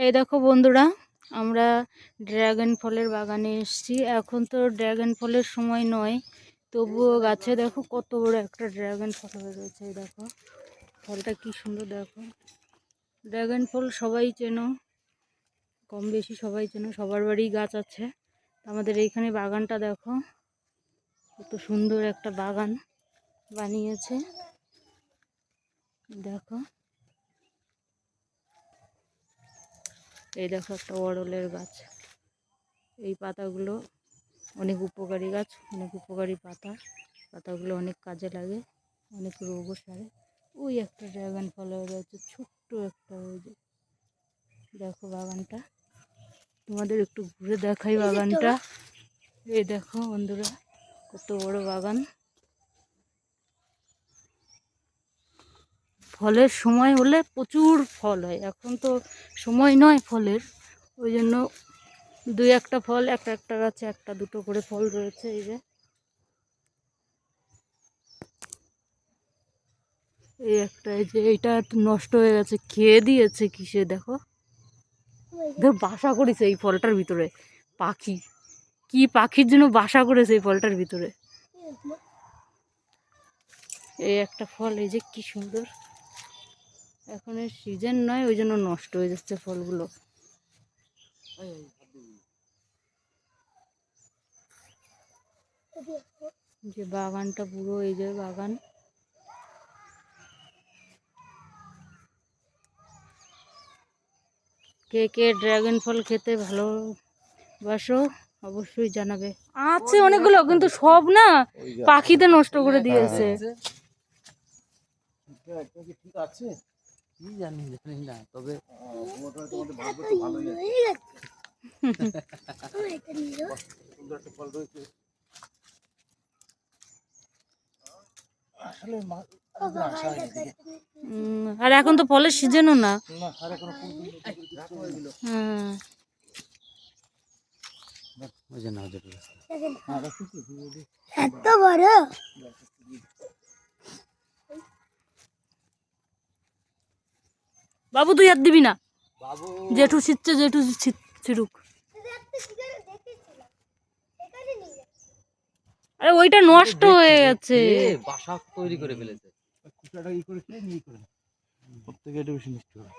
এই দেখো বন্ধুরা, আমরা ড্রাগন ফলের বাগানে এসেছি। এখন তো ড্রাগন ফলের সময় নয়, তবুও গাছে দেখো কত বড় একটা ড্রাগন ফল হয়ে রয়েছে। এই দেখো ফলটা কি সুন্দর। দেখো ড্রাগন ফল সবাই চেনো, কম বেশি সবাই চেনো, সবার বাড়ি গাছ আছে। আমাদের এইখানে বাগানটা দেখো কত সুন্দর একটা বাগান বানিয়েছে। দেখো এই দেখো একটা অরলের গাছ। এই পাতাগুলো অনেক উপকারী গাছ, অনেক উপকারী পাতাগুলো অনেক কাজে লাগে, অনেক রোগও সারে। ওই একটা ড্রাগন ফল হয়ে রয়েছে, ছোট্ট একটা। ওই যে দেখো বাগানটা, তোমাদের একটু ঘুরে দেখাই বাগানটা। এই দেখো বন্ধুরা কত বড় বাগান। ফলের সময় হলে প্রচুর ফল হয়, এখন তো সময় নয় ফলের, ওই জন্য দুই একটা ফল, একটা একটা গাছে একটা দুটো করে ফল রয়েছে। এই যে এই একটা, এই যে এইটা নষ্ট হয়ে গেছে, খেয়ে দিয়েছে কিসে দেখো। দেখো বাসা করেছে এই ফলটার ভিতরে পাখি, কি পাখির জন্য বাসা করেছে এই ফলটার ভিতরে। এই একটা ফল, এই যে কি সুন্দর। এখন এর সিজন নয়, ওই জন্য নষ্ট হয়ে যাচ্ছে ফলগুলো। যে বাগানটা পুরো, এই যে বাগান। কে কে ড্রাগন ফল খেতে ভালোবাসো অবশ্যই জানাবে। আছে অনেকগুলো, কিন্তু সব না পাখিতে নষ্ট করে দিয়েছে। ঠিক আছে, কি জানি না, তবে আর এখন তো ফলের সিজনও না। এত বড় বাবু তুই হাত দিবি না, জেঠু ছিটছে, জেঠু ছিটুক। আরে ওইটা নষ্ট হয়ে গেছে, বাসা তৈরি করে ফেলেছে। প্রত্যেকে একটু বেশি মিষ্টি হবে।